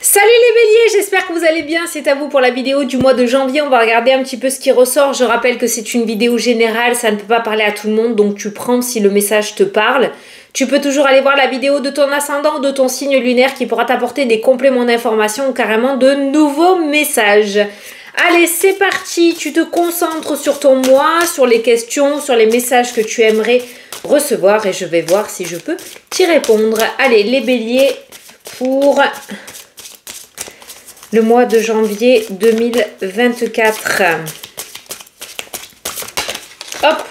Salut les béliers, j'espère que vous allez bien, c'est à vous pour la vidéo du mois de janvier, on va regarder un petit peu ce qui ressort. Je rappelle que c'est une vidéo générale, ça ne peut pas parler à tout le monde, donc tu prends si le message te parle. Tu peux toujours aller voir la vidéo de ton ascendant ou de ton signe lunaire qui pourra t'apporter des compléments d'information ou carrément de nouveaux messages. Allez, c'est parti, tu te concentres sur ton mois, sur les questions, sur les messages que tu aimerais recevoir et je vais voir si je peux t'y répondre. Allez, les béliers pour le mois de janvier 2024. Hop,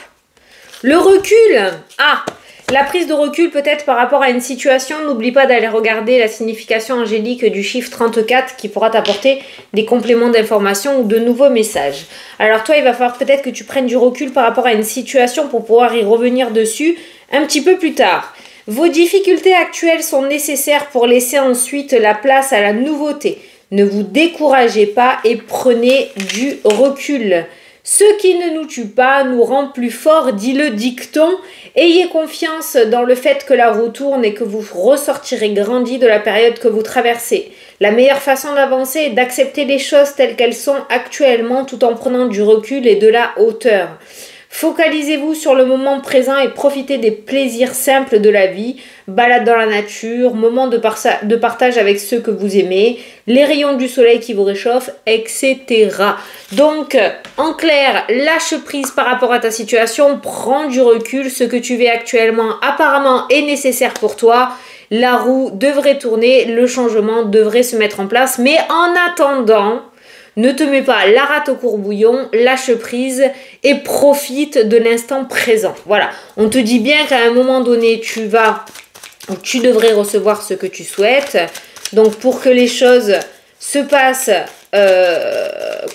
le recul. Ah, la prise de recul peut-être par rapport à une situation. N'oublie pas d'aller regarder la signification angélique du chiffre 34 qui pourra t'apporter des compléments d'information ou de nouveaux messages. Alors toi, il va falloir peut-être que tu prennes du recul par rapport à une situation pour pouvoir y revenir dessus un petit peu plus tard. Vos difficultés actuelles sont nécessaires pour laisser ensuite la place à la nouveauté. Ne vous découragez pas et prenez du recul. Ce qui ne nous tue pas nous rend plus forts, dit le dicton. Ayez confiance dans le fait que la roue tourne et que vous ressortirez grandi de la période que vous traversez. La meilleure façon d'avancer est d'accepter les choses telles qu'elles sont actuellement tout en prenant du recul et de la hauteur. Focalisez-vous sur le moment présent et profitez des plaisirs simples de la vie, balade dans la nature, moments de partage avec ceux que vous aimez, les rayons du soleil qui vous réchauffent, etc. Donc, en clair, lâche prise par rapport à ta situation, prends du recul, ce que tu vis actuellement apparemment est nécessaire pour toi. La roue devrait tourner, le changement devrait se mettre en place, mais en attendant, ne te mets pas la rate au courbouillon, lâche prise et profite de l'instant présent. Voilà, on te dit bien qu'à un moment donné, tu devrais recevoir ce que tu souhaites. Donc pour que les choses se passent, le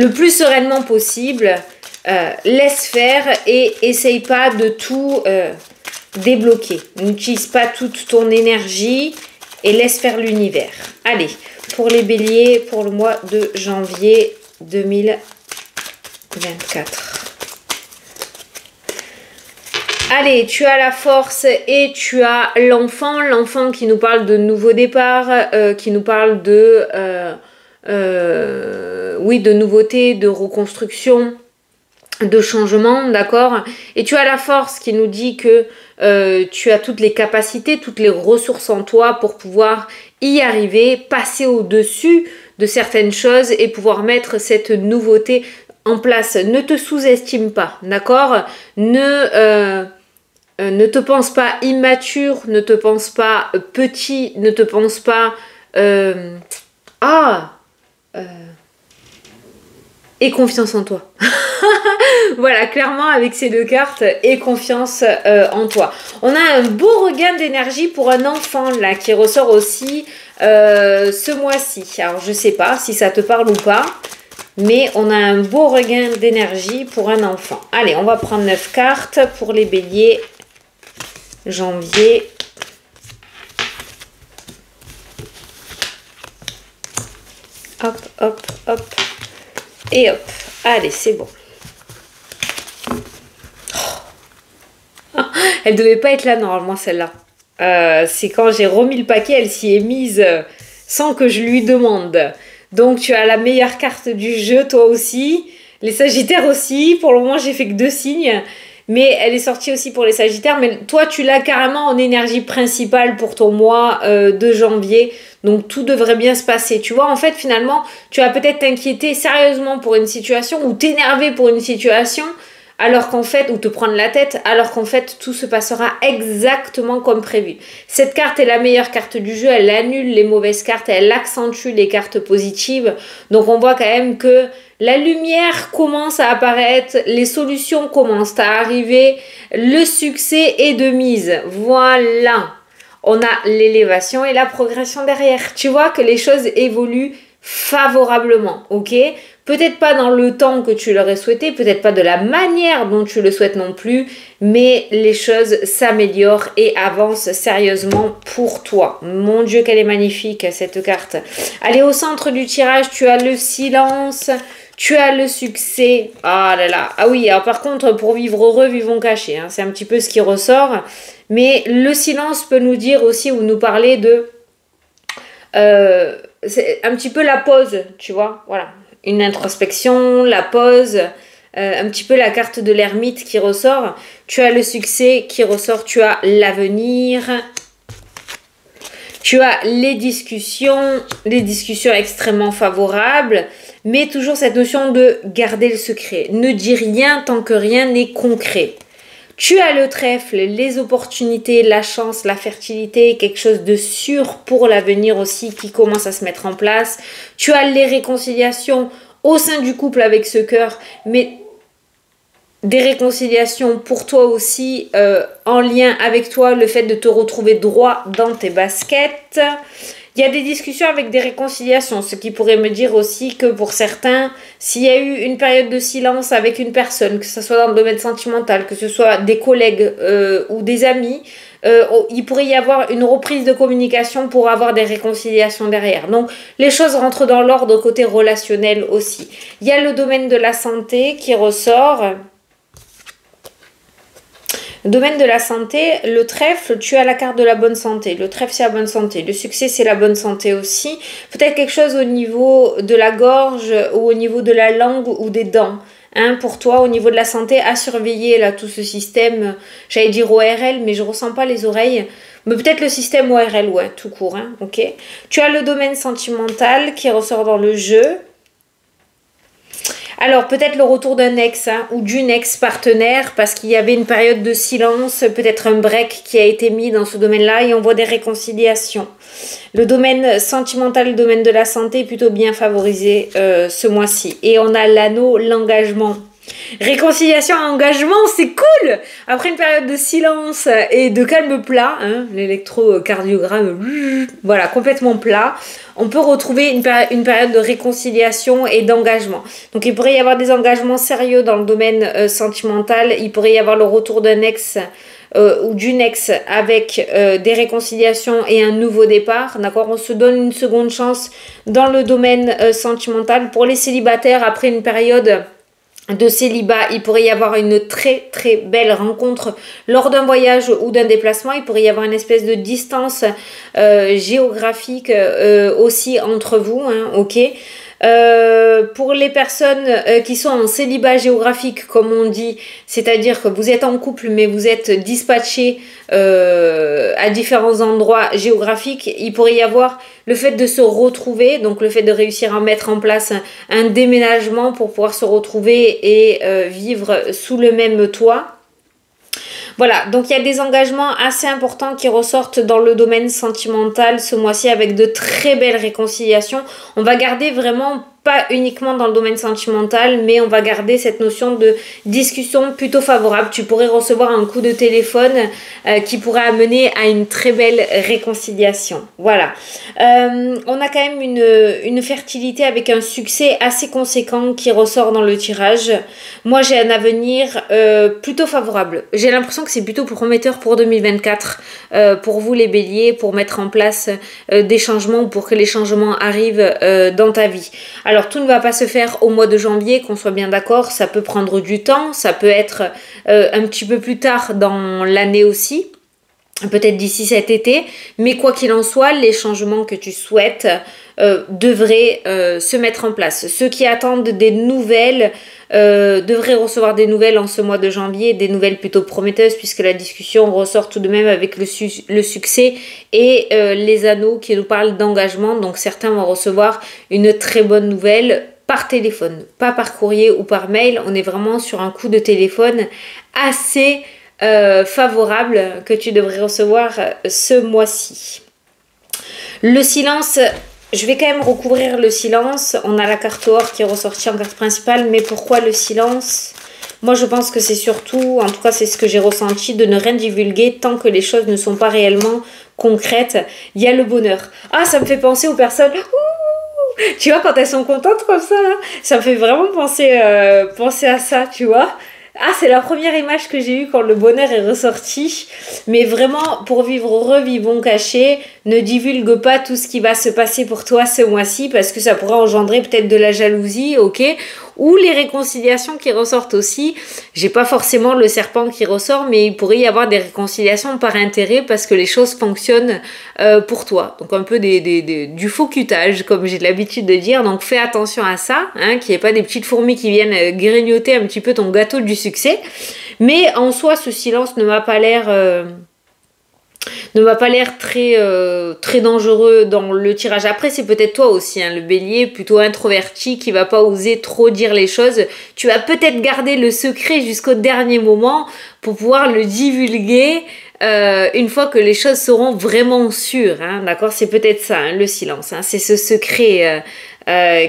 plus sereinement possible, laisse faire et essaye pas de tout débloquer. N'utilise pas toute ton énergie et laisse faire l'univers. Allez, pour les béliers, pour le mois de janvier 2024. Allez, tu as la force et tu as l'enfant. L'enfant qui nous parle de nouveau départ, qui nous parle de, de nouveautés, de reconstruction, de changement, d'accord? Et tu as la force qui nous dit que tu as toutes les capacités, toutes les ressources en toi pour pouvoir y arriver, passer au-dessus de certaines choses et pouvoir mettre cette nouveauté en place. Ne te sous-estime pas, d'accord? Ne te pense pas immature, ne te pense pas petit, ne te pense pas... aie confiance en toi. Voilà, clairement, avec ces deux cartes, aie confiance en toi. On a un beau regain d'énergie pour un enfant, là, qui ressort aussi ce mois-ci. Alors, je sais pas si ça te parle ou pas, mais on a un beau regain d'énergie pour un enfant. Allez, on va prendre 9 cartes pour les béliers. Janvier. Hop, hop, hop. Et hop. Allez, c'est bon. Oh. Elle devait pas être là normalement celle-là. C'est quand j'ai remis le paquet, elle s'y est mise sans que je lui demande. Donc tu as la meilleure carte du jeu, toi aussi. Les Sagittaires aussi. Pour le moment, j'ai fait que 2 signes. Mais elle est sortie aussi pour les Sagittaires. Mais toi, tu l'as carrément en énergie principale pour ton mois de janvier. Donc, tout devrait bien se passer. Tu vois, en fait, finalement, tu vas peut-être t'inquiéter sérieusement pour une situation ou t'énerver pour une situation, alors qu'en fait, ou te prendre la tête, alors qu'en fait, tout se passera exactement comme prévu. Cette carte est la meilleure carte du jeu. Elle annule les mauvaises cartes. Elle accentue les cartes positives. Donc, on voit quand même que la lumière commence à apparaître, les solutions commencent à arriver, le succès est de mise. Voilà, on a l'élévation et la progression derrière. Tu vois que les choses évoluent favorablement, ok? Peut-être pas dans le temps que tu l'aurais souhaité, peut-être pas de la manière dont tu le souhaites non plus, mais les choses s'améliorent et avancent sérieusement pour toi. Mon Dieu, qu'elle est magnifique cette carte. Allez, au centre du tirage, tu as le silence. Tu as le succès. Ah là là. Ah oui, alors par contre, pour vivre heureux, vivons cachés. Hein. C'est un petit peu ce qui ressort. Mais le silence peut nous dire aussi ou nous parler de C'est un petit peu la pause, tu vois, voilà. Une introspection, la pause, un petit peu la carte de l'ermite qui ressort. Tu as le succès qui ressort, tu as l'avenir, tu as les discussions extrêmement favorables, mais toujours cette notion de garder le secret. Ne dis rien tant que rien n'est concret. Tu as le trèfle, les opportunités, la chance, la fertilité, quelque chose de sûr pour l'avenir aussi qui commence à se mettre en place. Tu as les réconciliations au sein du couple avec ce cœur, mais des réconciliations pour toi aussi, en lien avec toi, le fait de te retrouver droit dans tes baskets. Il y a des discussions avec des réconciliations, ce qui pourrait me dire aussi que pour certains, s'il y a eu une période de silence avec une personne, que ce soit dans le domaine sentimental, que ce soit des collègues ou des amis, il pourrait y avoir une reprise de communication pour avoir des réconciliations derrière. Donc, les choses rentrent dans l'ordre côté relationnel aussi. Il y a le domaine de la santé qui ressort. Domaine de la santé, le trèfle, tu as la carte de la bonne santé. Le trèfle, c'est la bonne santé. Le succès, c'est la bonne santé aussi. Peut-être quelque chose au niveau de la gorge ou au niveau de la langue ou des dents. Hein, pour toi, au niveau de la santé, à surveiller là tout ce système, j'allais dire ORL, mais je ressens pas les oreilles. Mais peut-être le système ORL, ouais, tout court. Hein, ok. Tu as le domaine sentimental qui ressort dans le jeu. Alors, peut-être le retour d'un ex ou d'une ex-partenaire parce qu'il y avait une période de silence, peut-être un break qui a été mis dans ce domaine-là et on voit des réconciliations. Le domaine sentimental, le domaine de la santé est plutôt bien favorisé ce mois-ci. Et on a l'anneau, l'engagement. Réconciliation, engagement, c'est cool. Après une période de silence et de calme plat, hein, l'électrocardiogramme, voilà, complètement plat, on peut retrouver une période de réconciliation et d'engagement. Donc il pourrait y avoir des engagements sérieux dans le domaine sentimental, il pourrait y avoir le retour d'un ex ou d'une ex avec des réconciliations et un nouveau départ, d'accord. On se donne une seconde chance dans le domaine sentimental. Pour les célibataires, après une période de célibat, il pourrait y avoir une très très belle rencontre lors d'un voyage ou d'un déplacement. Il pourrait y avoir une espèce de distance géographique aussi entre vous, hein, ok. Pour les personnes qui sont en célibat géographique, comme on dit, c'est-à-dire que vous êtes en couple mais vous êtes dispatchés à différents endroits géographiques, il pourrait y avoir le fait de se retrouver, donc le fait de réussir à mettre en place un déménagement pour pouvoir se retrouver et vivre sous le même toit. Voilà, donc il y a des engagements assez importants qui ressortent dans le domaine sentimental ce mois-ci avec de très belles réconciliations. On va garder vraiment pas uniquement dans le domaine sentimental, mais on va garder cette notion de discussion plutôt favorable. Tu pourrais recevoir un coup de téléphone qui pourrait amener à une très belle réconciliation. Voilà. On a quand même une fertilité avec un succès assez conséquent qui ressort dans le tirage. Moi, j'ai un avenir plutôt favorable. J'ai l'impression que c'est plutôt prometteur pour 2024, pour vous les béliers, pour mettre en place des changements ou pour que les changements arrivent dans ta vie. Alors, tout ne va pas se faire au mois de janvier, qu'on soit bien d'accord, ça peut prendre du temps, ça peut être un petit peu plus tard dans l'année aussi, peut-être d'ici cet été, mais quoi qu'il en soit, les changements que tu souhaites devraient se mettre en place. Ceux qui attendent des nouvelles devraient recevoir des nouvelles en ce mois de janvier, des nouvelles plutôt prometteuses puisque la discussion ressort tout de même avec le succès et les anneaux qui nous parlent d'engagement. Donc certains vont recevoir une très bonne nouvelle par téléphone, pas par courrier ou par mail. On est vraiment sur un coup de téléphone assez favorable que tu devrais recevoir ce mois-ci. Le silence, je vais quand même recouvrir le silence. On a la carte or qui est ressortie en carte principale, mais pourquoi le silence? Moi, je pense que c'est surtout, en tout cas, c'est ce que j'ai ressenti, de ne rien divulguer tant que les choses ne sont pas réellement concrètes. Il y a le bonheur. Ah, ça me fait penser aux personnes... Ouh, tu vois, quand elles sont contentes comme ça me fait vraiment penser à ça, tu vois. Ah, c'est la première image que j'ai eue quand le bonheur est ressorti. Mais vraiment, pour vivre revivons caché, ne divulgue pas tout ce qui va se passer pour toi ce mois-ci parce que ça pourrait engendrer peut-être de la jalousie, ok? ou les réconciliations qui ressortent aussi. J'ai pas forcément le serpent qui ressort, mais il pourrait y avoir des réconciliations par intérêt parce que les choses fonctionnent pour toi. Donc un peu du faux cutage, comme j'ai l'habitude de dire. Donc fais attention à ça, hein, qu'il n'y ait pas des petites fourmis qui viennent grignoter un petit peu ton gâteau du succès. Mais en soi, ce silence ne m'a pas l'air très dangereux dans le tirage. Après, c'est peut-être toi aussi, hein, le bélier, plutôt introverti, qui va pas oser trop dire les choses. Tu vas peut-être garder le secret jusqu'au dernier moment pour pouvoir le divulguer une fois que les choses seront vraiment sûres. Hein, d'accord? C'est peut-être ça, hein, le silence. Hein, c'est ce secret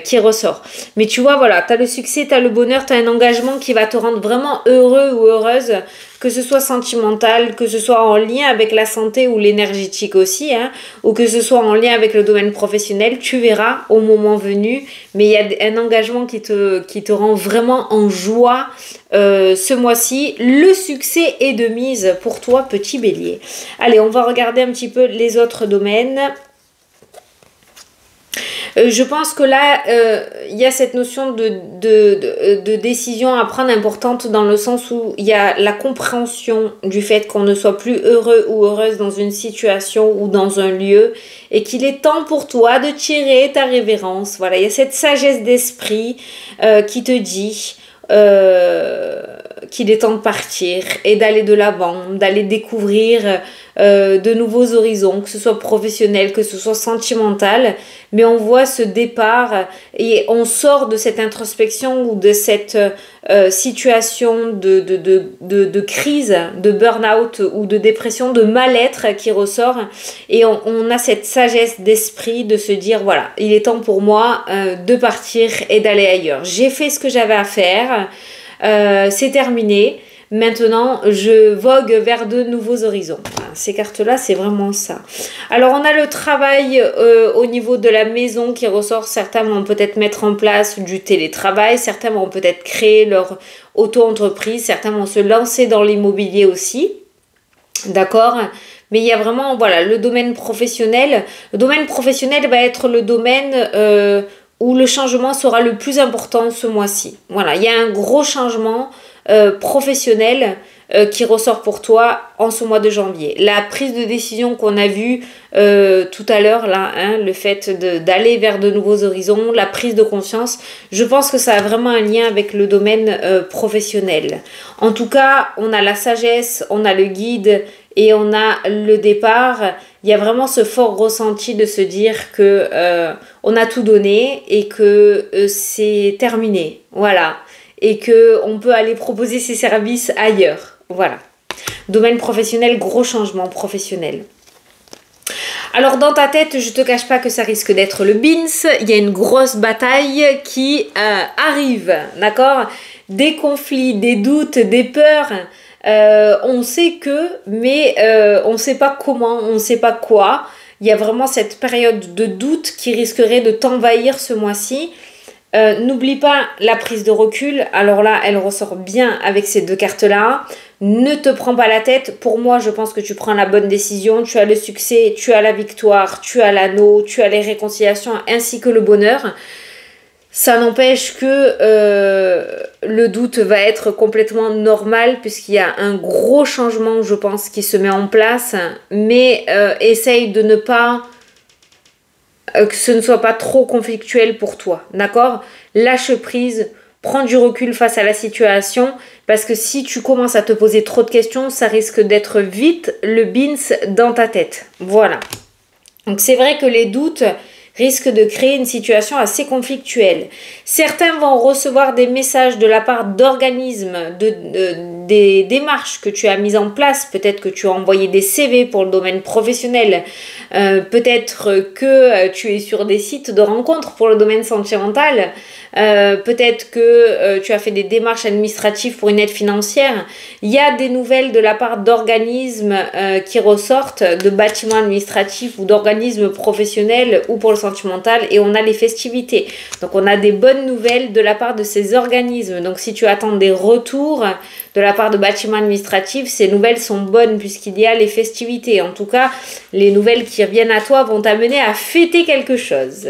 qui ressort. Mais tu vois, voilà, tu as le succès, tu as le bonheur, tu as un engagement qui va te rendre vraiment heureux ou heureuse, que ce soit sentimental, que ce soit en lien avec la santé ou l'énergétique aussi, hein, ou que ce soit en lien avec le domaine professionnel, tu verras au moment venu. Mais il y a un engagement qui te rend vraiment en joie ce mois-ci. Le succès est de mise pour toi, petit bélier. Allez, on va regarder un petit peu les autres domaines. Je pense que là, il y a cette notion de décision à prendre importante dans le sens où il y a la compréhension du fait qu'on ne soit plus heureux ou heureuse dans une situation ou dans un lieu et qu'il est temps pour toi de tirer ta révérence. Voilà, il y a cette sagesse d'esprit qui te dit qu'il est temps de partir et d'aller de l'avant, d'aller découvrir de nouveaux horizons, que ce soit professionnel, que ce soit sentimental, mais on voit ce départ et on sort de cette introspection ou de cette situation de crise, de burn-out ou de dépression, de mal-être qui ressort et on a cette sagesse d'esprit de se dire voilà, il est temps pour moi de partir et d'aller ailleurs. J'ai fait ce que j'avais à faire, c'est terminé. Maintenant, je vogue vers de nouveaux horizons. Ces cartes-là, c'est vraiment ça. Alors, on a le travail au niveau de la maison qui ressort. Certains vont peut-être mettre en place du télétravail. Certains vont peut-être créer leur auto-entreprise. Certains vont se lancer dans l'immobilier aussi. D'accord ? Mais il y a vraiment, voilà, le domaine professionnel. Le domaine professionnel va être le domaine où le changement sera le plus important ce mois-ci. Voilà, il y a un gros changement professionnel qui ressort pour toi en ce mois de janvier. La prise de décision qu'on a vue tout à l'heure, là, hein, le fait d'aller vers de nouveaux horizons, la prise de conscience, je pense que ça a vraiment un lien avec le domaine professionnel. En tout cas, on a la sagesse, on a le guide et on a le départ. Il y a vraiment ce fort ressenti de se dire que on a tout donné et que c'est terminé. Voilà. Et qu'on peut aller proposer ses services ailleurs. Voilà. Domaine professionnel, gros changement professionnel. Alors dans ta tête, je te cache pas que ça risque d'être le bins. Il y a une grosse bataille qui arrive, d'accord ? Des conflits, des doutes, des peurs. On sait que, mais on sait pas comment, on sait pas quoi. Il y a vraiment cette période de doute qui risquerait de t'envahir ce mois-ci. N'oublie pas la prise de recul. Alors là, elle ressort bien avec ces deux cartes-là. Ne te prends pas la tête. Pour moi, je pense que tu prends la bonne décision. Tu as le succès, tu as la victoire, tu as l'anneau, tu as les réconciliations ainsi que le bonheur. Ça n'empêche que le doute va être complètement normal puisqu'il y a un gros changement, je pense, qui se met en place. Mais essaye de ne pas... que ce ne soit pas trop conflictuel pour toi, d'accord ? Lâche prise, prends du recul face à la situation, parce que si tu commences à te poser trop de questions, ça risque d'être vite le bins dans ta tête. Voilà. Donc c'est vrai que les doutes risquent de créer une situation assez conflictuelle. Certains vont recevoir des messages de la part d'organismes, des démarches que tu as mises en place. Peut-être que tu as envoyé des CV pour le domaine professionnel. Peut-être que tu es sur des sites de rencontres pour le domaine sentimental. Peut-être que tu as fait des démarches administratives pour une aide financière. Il y a des nouvelles de la part d'organismes qui ressortent, de bâtiments administratifs ou d'organismes professionnels ou pour le sentimental, et on a les festivités. Donc on a des bonnes nouvelles de la part de ces organismes. Donc si tu attends des retours de la part de bâtiments administratifs, ces nouvelles sont bonnes puisqu'il y a les festivités. En tout cas, les nouvelles qui reviennent à toi vont t'amener à fêter quelque chose.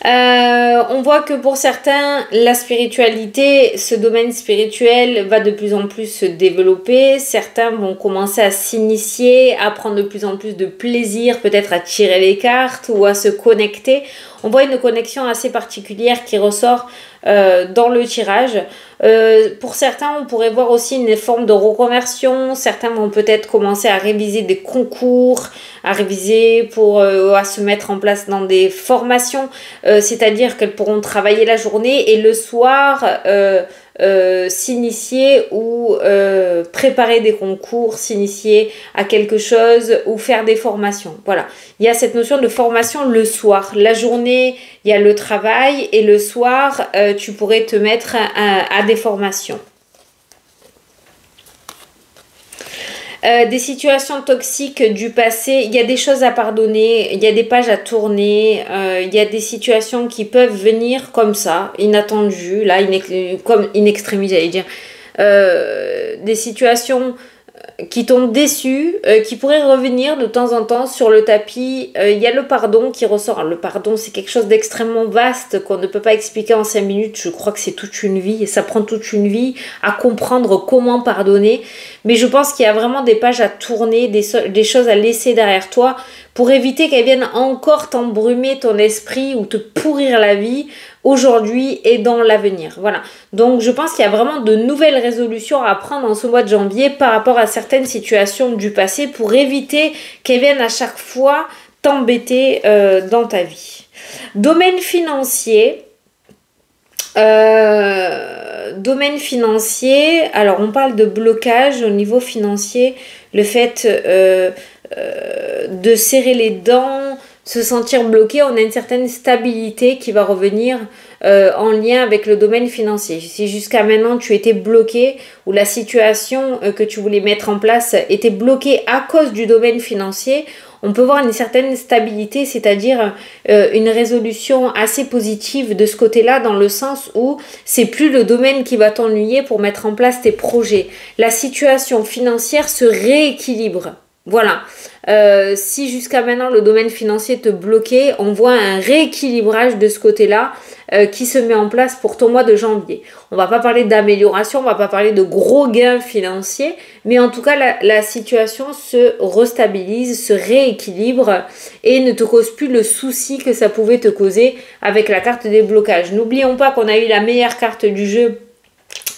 On voit que pour certains, la spiritualité, ce domaine spirituel va de plus en plus se développer. Certains vont commencer à s'initier, à prendre de plus en plus de plaisir, peut-être à tirer les cartes ou à se connecter. On voit une connexion assez particulière qui ressort dans le tirage. Pour certains, on pourrait voir aussi une forme de reconversion. Certains vont peut-être commencer à réviser des concours, à réviser à se mettre en place dans des formations. C'est-à-dire qu'elles pourront travailler la journée et le soir s'initier ou préparer des concours, s'initier à quelque chose ou faire des formations. Voilà, il y a cette notion de formation le soir. La journée, il y a le travail et le soir, tu pourrais te mettre à des formations. Des situations toxiques du passé, il y a des choses à pardonner, il y a des pages à tourner, il y a des situations qui peuvent venir comme ça, inattendues, là, comme in extremis, j'allais dire, des situations qui t'ont déçu, qui pourraient revenir de temps en temps sur le tapis. Il y a le pardon qui ressort. Alors, le pardon, c'est quelque chose d'extrêmement vaste qu'on ne peut pas expliquer en 5 minutes. Je crois que c'est toute une vie et ça prend toute une vie à comprendre comment pardonner. Mais je pense qu'il y a vraiment des pages à tourner, des choses à laisser derrière toi pour éviter qu'elles viennent encore t'embrumer ton esprit ou te pourrir la vie aujourd'hui et dans l'avenir. Voilà. Donc, je pense qu'il y a vraiment de nouvelles résolutions à prendre en ce mois de janvier par rapport à certaines situations du passé pour éviter qu'elles viennent à chaque fois t'embêter dans ta vie. Domaine financier. Domaine financier, alors on parle de blocage au niveau financier, le fait de serrer les dents, se sentir bloqué, on a une certaine stabilité qui va revenir en lien avec le domaine financier. Si jusqu'à maintenant tu étais bloqué ou la situation que tu voulais mettre en place était bloquée à cause du domaine financier, on peut voir une certaine stabilité, c'est-à-dire une résolution assez positive de ce côté-là, dans le sens où c'est plus le domaine qui va t'ennuyer pour mettre en place tes projets. La situation financière se rééquilibre. Voilà. Si jusqu'à maintenant le domaine financier te bloquait, on voit un rééquilibrage de ce côté-là qui se met en place pour ton mois de janvier. On va pas parler d'amélioration, on va pas parler de gros gains financiers, mais en tout cas la situation se restabilise, se rééquilibre et ne te cause plus le souci que ça pouvait te causer avec la carte des blocages. N'oublions pas qu'on a eu la meilleure carte du jeu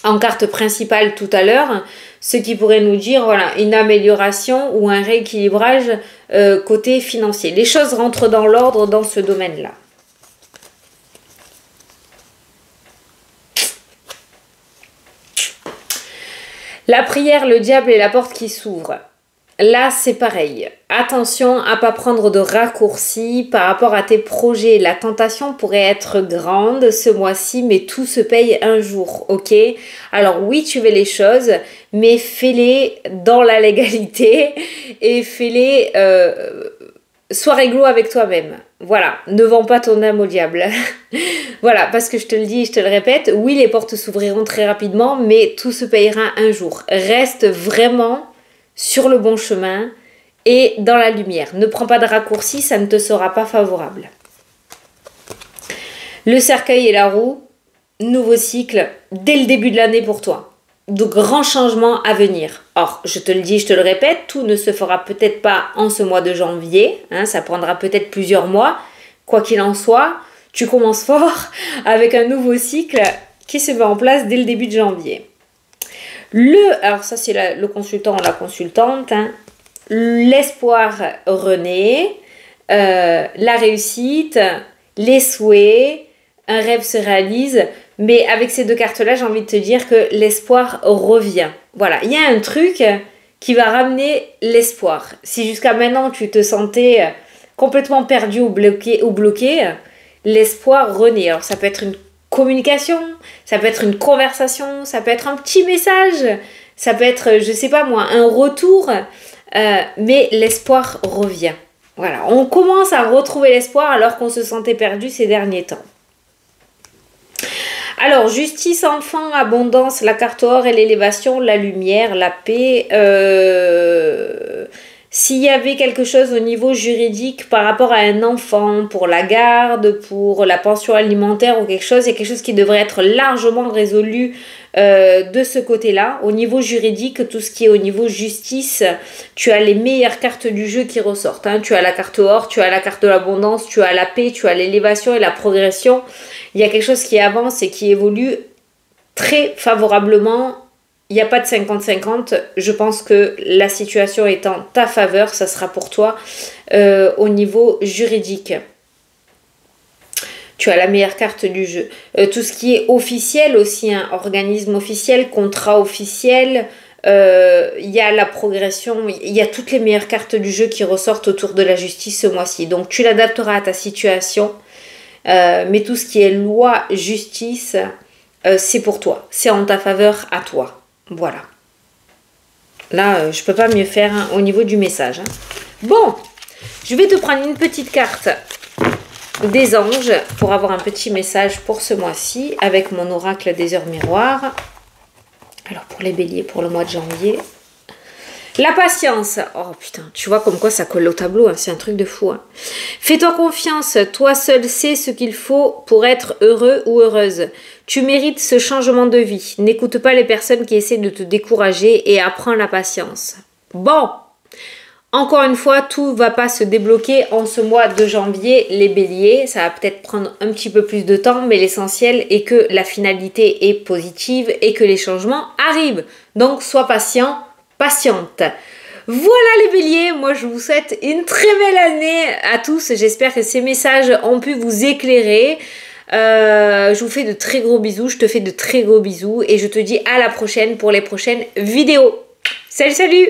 en carte principale tout à l'heure, ce qui pourrait nous dire voilà, une amélioration ou un rééquilibrage côté financier. Les choses rentrent dans l'ordre dans ce domaine-là. La prière, le diable et la porte qui s'ouvre. Là, c'est pareil. Attention à ne pas prendre de raccourcis par rapport à tes projets. La tentation pourrait être grande ce mois-ci, mais tout se paye un jour, ok? Alors oui, tu veux les choses, mais fais-les dans la légalité et fais-les... sois réglo avec toi-même. Voilà, ne vends pas ton âme au diable. Voilà, parce que je te le dis, je te le répète, oui, les portes s'ouvriront très rapidement, mais tout se payera un jour. Reste vraiment sur le bon chemin et dans la lumière. Ne prends pas de raccourcis, ça ne te sera pas favorable. Le cercueil et la roue, nouveau cycle dès le début de l'année pour toi. De grands changements à venir. Or, je te le dis, je te le répète, tout ne se fera peut-être pas en ce mois de janvier, hein, ça prendra peut-être plusieurs mois. Quoi qu'il en soit, tu commences fort avec un nouveau cycle qui se met en place dès le début de janvier. Alors ça c'est le consultant ou la consultante, hein. L'espoir renaît, la réussite, les souhaits, un rêve se réalise, mais avec ces deux cartes-là, j'ai envie de te dire que l'espoir revient. Voilà, il y a un truc qui va ramener l'espoir. Si jusqu'à maintenant tu te sentais complètement perdu ou bloqué, l'espoir renaît. Alors ça peut être une communication, ça peut être une conversation, ça peut être un petit message, ça peut être, je sais pas moi, un retour, mais l'espoir revient. Voilà, on commence à retrouver l'espoir alors qu'on se sentait perdu ces derniers temps. Alors, justice, enfant, abondance, la carte or et l'élévation, la lumière, la paix. S'il y avait quelque chose au niveau juridique par rapport à un enfant, pour la garde, pour la pension alimentaire ou quelque chose, il y a quelque chose qui devrait être largement résolu de ce côté-là. Au niveau juridique, tout ce qui est au niveau justice, tu as les meilleures cartes du jeu qui ressortent. Hein. Tu as la carte or, tu as la carte de l'abondance, tu as la paix, tu as l'élévation et la progression. Il y a quelque chose qui avance et qui évolue très favorablement. Il n'y a pas de 50-50. Je pense que la situation est en ta faveur. Ça sera pour toi au niveau juridique. Tu as la meilleure carte du jeu. Tout ce qui est officiel aussi, hein, organisme officiel, contrat officiel, il y a la progression, il y a toutes les meilleures cartes du jeu qui ressortent autour de la justice ce mois-ci. Donc tu l'adapteras à ta situation. Mais tout ce qui est loi, justice, c'est pour toi. C'est en ta faveur à toi. Voilà. Là, je peux pas mieux faire hein, au niveau du message. Hein. Bon, je vais te prendre une petite carte des anges pour avoir un petit message pour ce mois-ci avec mon oracle des heures miroirs. Alors, pour les béliers, pour le mois de janvier. La patience. Oh putain, tu vois comme quoi ça colle au tableau, hein, c'est un truc de fou. Hein. Fais-toi confiance, toi seul sais ce qu'il faut pour être heureux ou heureuse. Tu mérites ce changement de vie. N'écoute pas les personnes qui essaient de te décourager et apprends la patience. Bon, encore une fois, tout ne va pas se débloquer en ce mois de janvier, les béliers. Ça va peut-être prendre un petit peu plus de temps, mais l'essentiel est que la finalité est positive et que les changements arrivent. Donc, sois patient. Patiente. Voilà les béliers, moi je vous souhaite une très belle année à tous. J'espère que ces messages ont pu vous éclairer. Je vous fais de très gros bisous, je te fais de très gros bisous et je te dis à la prochaine pour les prochaines vidéos. Salut, salut!